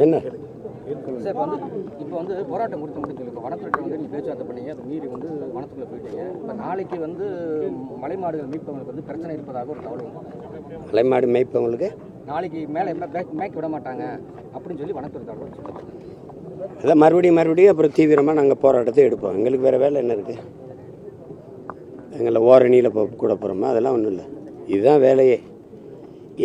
என்ன சார் இப்போ போராட்டம் முடிஞ்சிருக்கு. வனத்துறை நீ பேச்சுவார்த்தை பண்ணீங்க, அதை மீறி வனத்துக்குள்ளே போயிட்டீங்க. இப்போ நாளைக்கு மலை மாடுகள் மீட்பவங்களுக்கு பிரச்சனை இருப்பதாக ஒரு தகவல். மலை மாடு மேய்ப்பவங்களுக்கு நாளைக்கு மேலே மேய்க்க விட மாட்டாங்க அப்படின்னு சொல்லி வனத்துறை தகவல். அதான் மறுபடியும் அப்புறம் தீவிரமாக நாங்கள் போராட்டத்தை எடுப்போம். எங்களுக்கு வேறு வேலை என்ன இருக்குது? எங்களை ஓரணியில் கூட போகிறோமா? அதெல்லாம் ஒன்றும் இல்லை. இதுதான் வேலையே.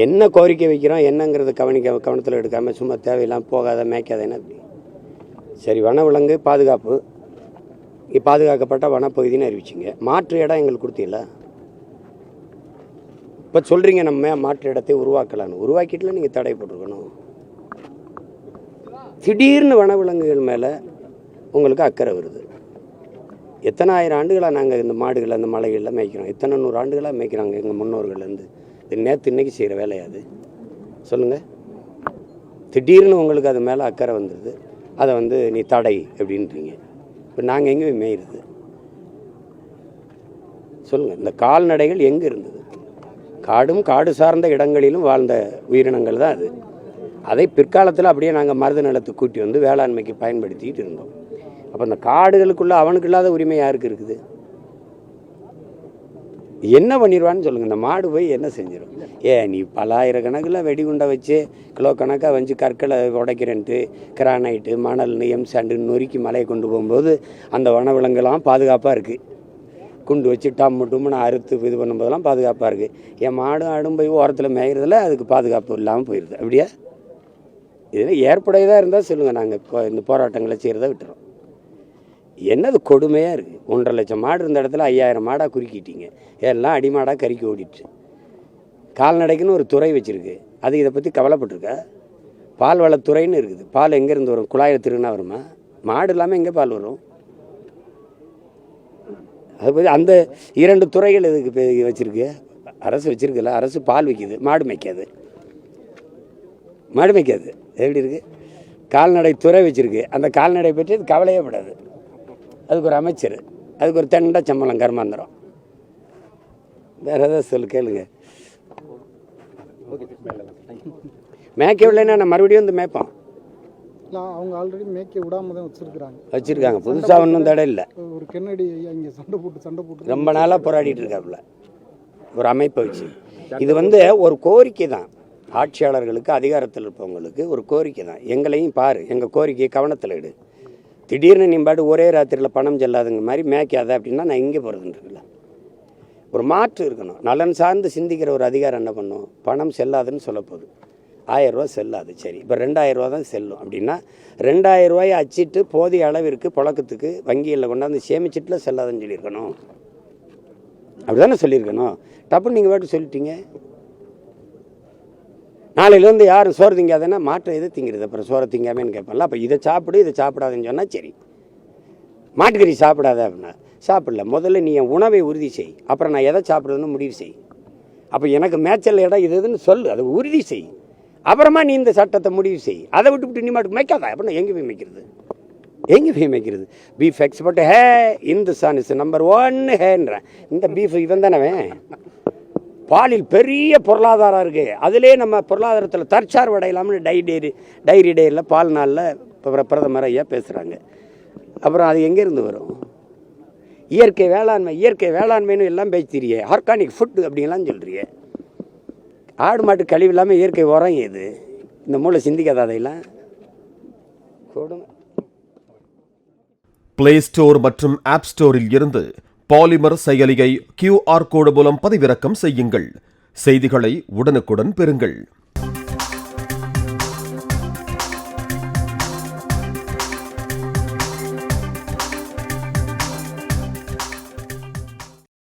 என்ன கோரிக்கை வைக்கிறோம் என்னங்கிறது கவனத்தில் எடுக்காமல் சும்மா தேவையில்லாமல் போகாத மேய்க்காத என்ன அப்படி. சரி, வனவிலங்கு பாதுகாப்பு பாதுகாக்கப்பட்ட வனப்பகுதின்னு அறிவிச்சிங்க. மாற்று இடம் எங்களுக்கு கொடுத்தீங்களா? இப்போ சொல்கிறீங்க நம்ம மாற்று இடத்தை உருவாக்கிட்டுல நீங்கள் தடை போட்டிருக்கணும். திடீர்னு வனவிலங்குகள் மேலே உங்களுக்கு அக்கறை வருது. எத்தனை ஆயிரம் ஆண்டுகளாக நாங்கள் இந்த மாடுகளை அந்த மலைகளில் மேய்க்கிறோம். எத்தனை 100 ஆண்டுகளாக மேய்க்கிறாங்க எங்கள் முன்னோர்கள்லேருந்து. இது நேற்று இன்னைக்கு செய்கிற வேலையாது சொல்லுங்கள். திடீர்னு உங்களுக்கு அது மேலே அக்கறை வந்துடுது. அதை நீ தடை அப்படின்றீங்க. இப்போ நாங்கள் எங்கே மேய்கிறது சொல்லுங்கள். இந்த கால்நடைகள் எங்கே இருந்தது? காடு சார்ந்த இடங்களிலும் வாழ்ந்த உயிரினங்கள் தான் அது. அதை பிற்காலத்தில் அப்படியே நாங்கள் மருத நிலத்துக்கு கூட்டி வந்து வேளாண்மைக்கு பயன்படுத்திக்கிட்டு இருந்தோம். அப்போ அந்த காடுகளுக்குள்ளே அவனுக்கு இல்லாத உரிமை யாருக்கு இருக்குது? என்ன பண்ணிடுவான்னு சொல்லுங்கள். இந்த மாடு போய் என்ன செஞ்சிடும்? நீ பல ஆயிரக்கணக்கில் வெடிகுண்டை வச்சு கிலோ கணக்காக வச்சு கற்களை உடைக்கிறேன்ட்டு கிரானைட்டு மணல்னு எம்சாண்டுன்னு நொறுக்கி மலையை கொண்டு போகும்போது அந்த வனவிலங்குலாம் பாதுகாப்பாக இருக்குது. குண்டு வச்சு டம்முன்னு அறுத்து இது பண்ணும்போதெல்லாம் பாதுகாப்பாக இருக்குது. என் மாடு ஆடும் போய் ஓரத்தில் மேய்கிறதுல அதுக்கு பாதுகாப்பு இல்லாமல் போயிடுது. அப்படியா? இதில் ஏற்புடையதாக இருந்தால் சொல்லுங்கள். நாங்கள் இப்போ இந்த போராட்டங்களை செய்கிறத விட்டுறோம். என்னது கொடுமையாக இருக்குது. 1.5 லட்சம் மாடு இருந்த இடத்துல 5000 மாடாக குறுக்கிட்டீங்க. எல்லாம் அடிமாடாக கறிக்கு ஓடிட்டு. கால்நடைக்குன்னு ஒரு துறை வச்சுருக்கு. அது இதை பற்றி கவலைப்பட்டிருக்கா? பால் வளத்துறைன்னு இருக்குது. பால் எங்கேருந்து வரும்? குழாயில் திருநா வருமா? மாடு இல்லாமல் எங்கே பால் வரும்? அது பற்றி அந்த 2 துறைகள் இதுக்கு வச்சுருக்கு. அரசு வச்சுருக்குல்ல. அரசு பால் விற்கிது, மாடு மேய்க்காது. எப்படி இருக்குது? கால்நடை துறை வச்சுருக்கு. அந்த கால்நடை பற்றி அது கவலையே படாது. அதுக்கு ஒரு அமைச்சர், அதுக்கு ஒரு தண்டை சம்பளம் கர்மாந்திரம். வேறு ஏதாவது கேளுங்க. மேய்க்கவில்லைன்னா நான் மறுபடியும் மேய்ப்பான். அவங்க ஆல்ரெடி மேய்க்க விடாம தான் வச்சிருக்காங்க. புதுசாக ஒன்றும் தடை இல்லை. ஒரு கென்னடி இங்கே சண்டை போட்டு ரொம்ப நாளாக போராடிட்டு இருக்காப்புல ஒரு அமைப்பை வச்சு. இது ஒரு கோரிக்கை தான். ஆட்சியாளர்களுக்கு, அதிகாரத்தில் இருப்பவங்களுக்கு ஒரு கோரிக்கை தான். எங்களையும் பாரு, எங்கள் கோரிக்கையை கவனத்தில் எடு. திடீர்னு நீ பாட்டு ஒரே ராத்திரியில் பணம் செல்லாதுங்க மாதிரி மேய்க்காத அப்படின்னா நான் இங்கே போகிறதுன்றல. ஒரு மாற்று இருக்கணும். நலன் சார்ந்து சிந்திக்கிற ஒரு அதிகாரம் என்ன பண்ணும்? பணம் செல்லாதுன்னு சொல்ல போகுது. 1000 ரூபா செல்லாது. சரி, இப்போ 2000 ரூபா தான் செல்லும் அப்படின்னா 2000 ரூபாயை அச்சிட்டு போதிய அளவிற்கு புழக்கத்துக்கு வங்கிகளில் கொண்டாந்து சேமிச்சிட்டுல செல்லாதுன்னு சொல்லியிருக்கணும். அப்படி தானே சொல்லியிருக்கணும். டப்புன்னு நீங்கள் பாட்டு சொல்லிட்டீங்க. நாளையிலேருந்து யாரும் சோறு திங்காதுன்னா மாற்ற எது திங்கிறது? அப்புறம் சோறை திங்காமேன்னு கேட்பான்ல. அப்போ இதை சாப்பிடாதுன்னு சொன்னால் சரி. மாட்டுக்கறி சாப்பிடாத அப்படின்னா சாப்பிடல. முதல்ல நீ என் உணவை உறுதி செய், அப்புறம் நான் எதை சாப்பிட்றதுன்னு முடிவு செய். அப்போ எனக்கு மேய்ச்சல் இடம் இதுன்னு சொல்லு, அதை உறுதி செய். அப்புறமா நீ இந்த சட்டத்தை முடிவு செய். அதை விட்டு நீ மாட்டுக்கு மேய்க்காத அப்படின்னா எங்கே போய் மேய்க்கிறது? பீஃப் எக்ஸ்போர்ட் ஹே இந்துஸ்தான் இஸ் நம்பர் 1 ஹேன்றேன். இந்த பீஃப் இவன் தானே. பாலில் பெரிய பொருளாதாரம் இருக்குது. அதிலே நம்ம பொருளாதாரத்தில் தற்சார்பு அடையலாம்னு டைரி டேயில் பால் நாளில் இப்போ பிரதமர் ஐயா பேசுகிறாங்க. அப்புறம் அது எங்கேருந்து வரும்? இயற்கை வேளாண்மைன்னு எல்லாம் பேசிறியே. Organic food அப்படிங்கலாம் சொல்கிறியே. ஆடு மாட்டு கழிவு இல்லாமல் இயற்கை உரம் எது? இந்த மூளை சிந்திக்காத அதையெல்லாம் கொடுமை. பிளே ஸ்டோர் மற்றும் ஆப் ஸ்டோரில் இருந்து பாலிமர் செயலியை QR கோடு மூலம் பதிவிறக்கம் செய்யுங்கள். செய்திகளை உடனுக்குடன் பெறுங்கள்.